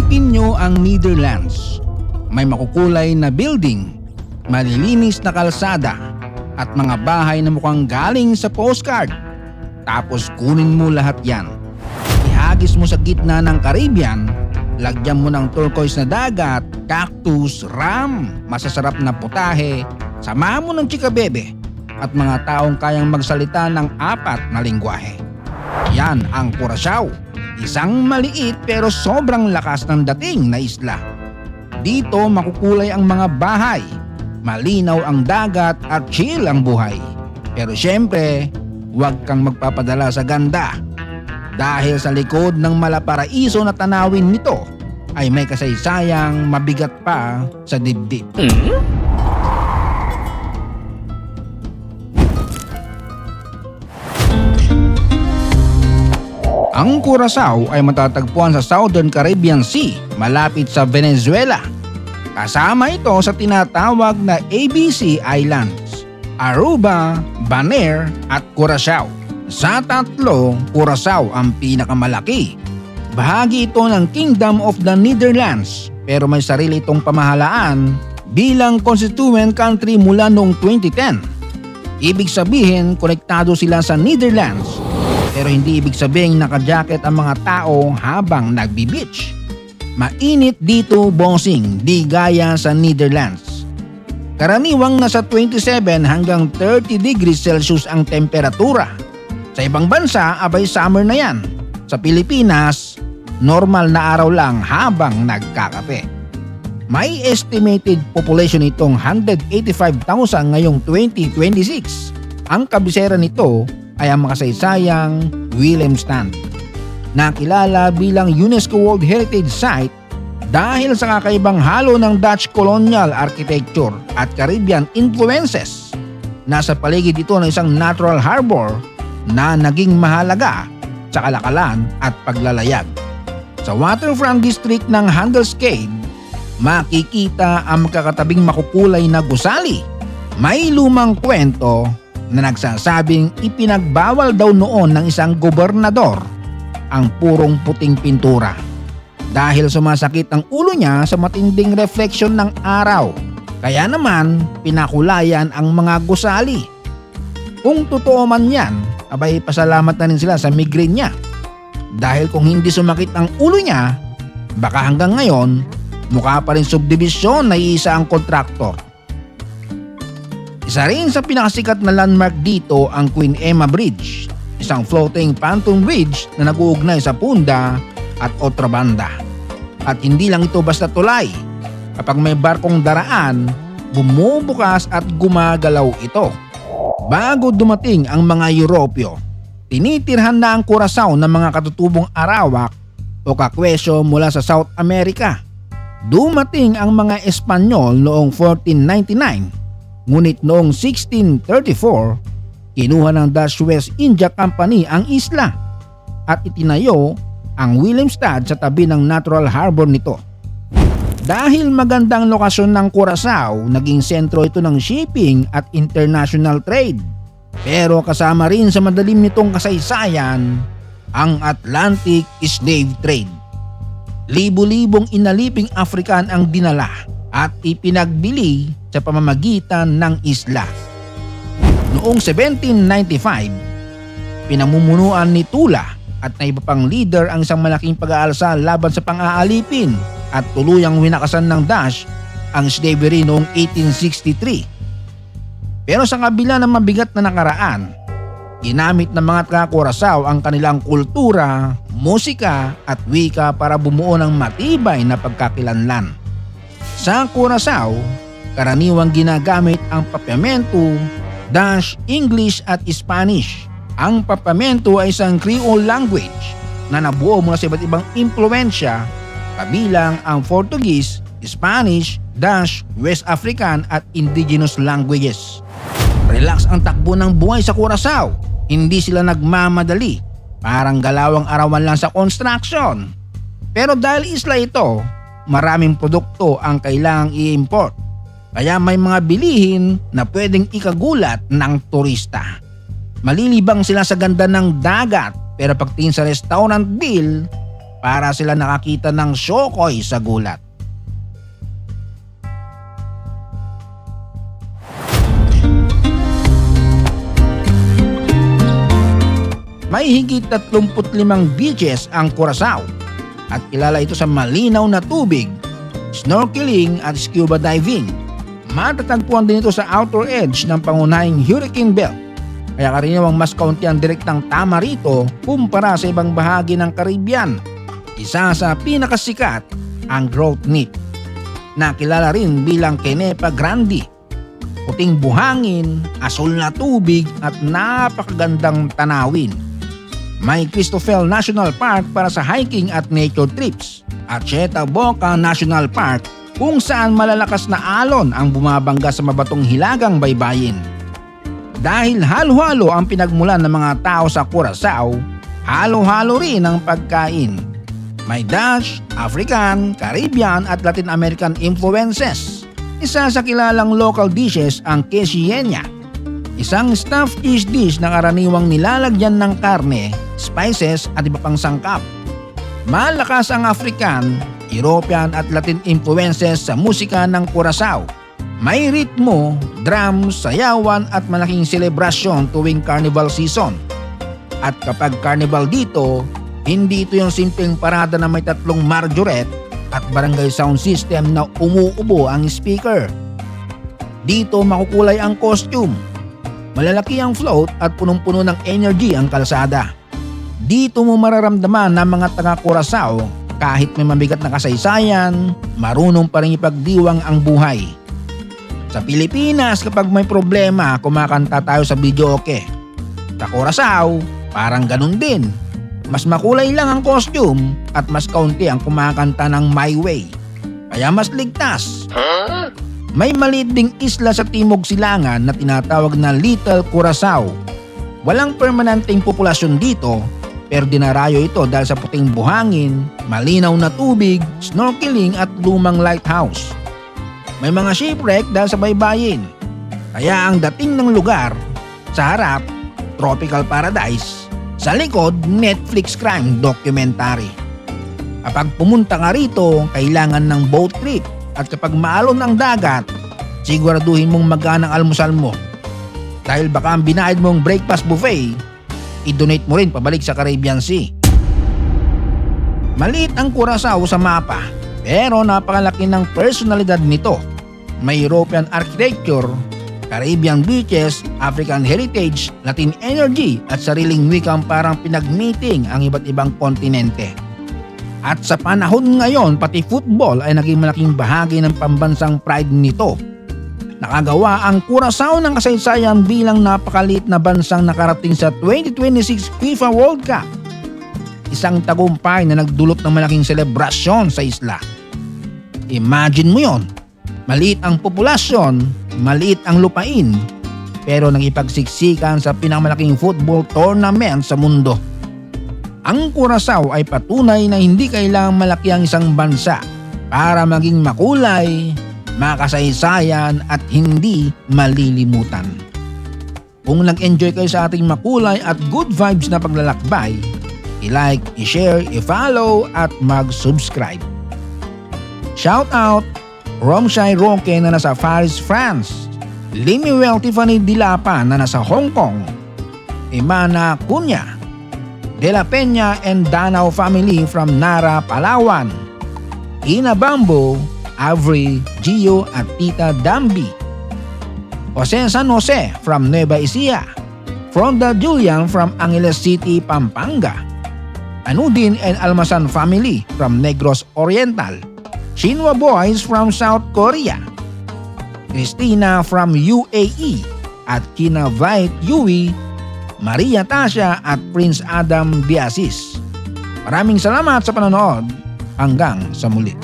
Isipin nyo ang Netherlands. May makukulay na building, malilinis na kalsada, at mga bahay na mukhang galing sa postcard. Tapos kunin mo lahat yan. Ihagis mo sa gitna ng Caribbean, lagyan mo ng turquoise na dagat, cactus, ram, masasarap na putahe, sama mo ng chikabebe, at mga taong kayang magsalita ng 4 na lingwahe. Yan ang Curaçao, isang maliit pero sobrang lakas ng dating na isla. Dito makukulay ang mga bahay, malinaw ang dagat at chill ang buhay. Pero syempre, huwag kang magpapadala sa ganda. Dahil sa likod ng malaparaiso na tanawin nito ay may kasaysayang mabigat pa sa dibdib. Ang Curaçao ay matatagpuan sa Southern Caribbean Sea, malapit sa Venezuela. Kasama ito sa tinatawag na ABC Islands, Aruba, Bonaire at Curaçao. Sa tatlo, Curaçao ang pinakamalaki. Bahagi ito ng Kingdom of the Netherlands, pero may sarili itong pamahalaan bilang constituent country mula noong 2010. Ibig sabihin, konektado sila sa Netherlands, pero hindi ibig sabihin naka-jacket ang mga tao habang nagbi-beach. Mainit dito, bossing, di gaya sa Netherlands. Karaniwang nasa 27 hanggang 30 degrees Celsius ang temperatura. Sa ibang bansa, abay summer na yan. Sa Pilipinas, normal na araw lang habang nagkakape. May estimated population itong 185,000 ngayong 2026. Ang kabisera nito ay ang makasaysayang Willemstad, nakilala bilang UNESCO World Heritage Site dahil sa kakaibang halo ng Dutch colonial architecture at Caribbean influences. Nasa paligid ito ng isang natural harbor na naging mahalaga sa kalakalan at paglalayag. Sa waterfront district ng Handelscade, makikita ang magkakatabing makukulay na gusali. May lumang kwento na nagsasabing ipinagbawal daw noon ng isang gobernador ang purong puting pintura dahil sumasakit ang ulo niya sa matinding refleksyon ng araw. Kaya naman pinakulayan ang mga gusali. Kung totoo man yan, abay pasalamat na rin sila sa migraine niya. Dahil kung hindi sumakit ang ulo niya, baka hanggang ngayon mukha pa rin subdivision na iisa ang kontraktor. Isa rin sa pinakasikat na landmark dito ang Queen Emma Bridge, isang floating pontoon bridge na nag-uugnay sa Punda at Otra Banda. At hindi lang ito basta tulay. Kapag may barkong daraan, bumubukas at gumagalaw ito. Bago dumating ang mga Europyo, tinitirhan na ang Curaçao ng mga katutubong Arawak o Kakwesyo mula sa South America. Dumating ang mga Espanyol noong 1499. Ngunit noong 1634, kinuha ng Dutch West India Company ang isla at itinayo ang Willemstad sa tabi ng natural harbor nito. Dahil magandang lokasyon ng Curaçao, naging sentro ito ng shipping at international trade. Pero kasama rin sa madalim nitong kasaysayan ang Atlantic Slave Trade. Libo-libong inaliping African ang dinala at ipinagbili sa pamamagitan ng isla. Noong 1795, pinamumunuan ni Tula at na iba pang leader ang isang malaking pag-aalsa laban sa pang-aalipin at tuluyang winakasan ng Dutch ang slavery noong 1863. Pero sa kabila ng mabigat na nakaraan, ginamit ng mga taga-Curaçao ang kanilang kultura, musika at wika para bumuo ng matibay na pagkakilanlan. Sa Curaçao, karaniwang ginagamit ang papiamento, Dutch, English at Spanish. Ang papiamento ay isang Creole language na nabuo mula sa iba't ibang impluensya kabilang ang Portuguese, Spanish, Dutch, West African at indigenous languages. Relax ang takbo ng buhay sa Curaçao. Hindi sila nagmamadali. Parang galawang arawan lang sa construction. Pero dahil isla ito, maraming produkto ang kailangang i-import. Kaya may mga bilihin na pwedeng ikagulat ng turista. Malilibang sila sa ganda ng dagat, pero pagtingin sa restaurant bill, para sila nakakita ng Shokoy sa gulat. May higit 35 beaches ang Curaçao at kilala ito sa malinaw na tubig, snorkeling at scuba diving. Matatagpuan din ito sa outer edge ng pangunahing hurricane belt, kaya karaniwang mas kaunti ang direktang tama rito kumpara sa ibang bahagi ng Caribbean. Isa sa pinakasikat ang Growth Neck, na kilala rin bilang Kenepa Grande. Puting buhangin, asul na tubig at napakagandang tanawin. May Cristobal National Park para sa hiking at nature trips at Cheta Boca National Park kung saan malalakas na alon ang bumabangga sa mabatong hilagang baybayin. Dahil halo-halo ang pinagmulan ng mga tao sa Curaçao, halo-halo rin ang pagkain. May Dutch, African, Caribbean at Latin American influences. Isa sa kilalang local dishes ang quesillo, isang stuffed fish dish na karaniwang nilalagyan ng karne, spices at iba pang sangkap. Malakas ang African, European at Latin influences sa musika ng Curaçao. May ritmo, drums, sayawan at malaking selebrasyon tuwing carnival season. At kapag carnival dito, hindi ito yung simpleng parada na may 3 marjorette at barangay sound system na umuubo ang speaker. Dito makukulay ang costume. Malalaki ang float at punong-puno ng energy ang kalsada. Dito mo mararamdaman ng mga taga-Curaçao kahit may mabigat na kasaysayan, marunong pa rin ipagdiwang ang buhay. Sa Pilipinas kapag may problema, kumakanta tayo sa videoke. Sa Curaçao, parang ganun din. Mas makulay lang ang costume at mas kaunti ang kumakanta ng My Way. Kaya mas ligtas. May maliit ding isla sa Timog Silangan na tinatawag na Little Curaçao. Walang permanenteng populasyon dito, pero dinarayo ito dahil sa puting buhangin, malinaw na tubig, snorkeling at lumang lighthouse. May mga shipwreck dahil sa baybayin. Kaya ang dating ng lugar, sa harap, tropical paradise, sa likod, Netflix crime documentary. Kapag pumunta ka rito, kailangan ng boat trip. At kapag maalon ang dagat, siguraduhin mong magaan ang almusal mo. Dahil baka ang binayad mong breakfast buffet, i-donate mo rin pabalik sa Caribbean Sea. Maliit ang Curaçao sa mapa, pero napakalaki ng personalidad nito. May European architecture, Caribbean beaches, African heritage, Latin energy at sariling wikang parang pinag-meeting ang iba't ibang kontinente. At sa panahon ngayon, pati football ay naging malaking bahagi ng pambansang pride nito. Nakagawa ang Curaçao ng kasaysayan bilang napakaliit na bansang nakarating sa 2026 FIFA World Cup. Isang tagumpay na nagdulot ng malaking selebrasyon sa isla. Imagine mo yon, maliit ang populasyon, maliit ang lupain, pero nagipagsiksikan sa pinakamalaking football tournament sa mundo. Ang Curaçao ay patunay na hindi kailangang malaki ang isang bansa para maging makulay, makasaysayan at hindi malilimutan. Kung nag-enjoy kayo sa ating makulay at good vibes na paglalakbay, i-like, i-share, i-follow at mag-subscribe. Shout out Romshai Roque na nasa Paris, France, Limiwell Tiffany Dilapa na nasa Hong Kong, Imana Cunha, De La Peña and Danao family from Nara, Palawan, Ina Bambo, Avery, Gio at Tita Dambi, Jose San Jose from Nueva Ecija, Fronda Julian from Angeles City, Pampanga, Anudin and Almasan family from Negros Oriental, Shinwa Boys from South Korea, Christina from UAE at Kina Vite Yui, Maria Tasha at Prince Adam Biasis. Maraming salamat sa panonood. Hanggang sa muli.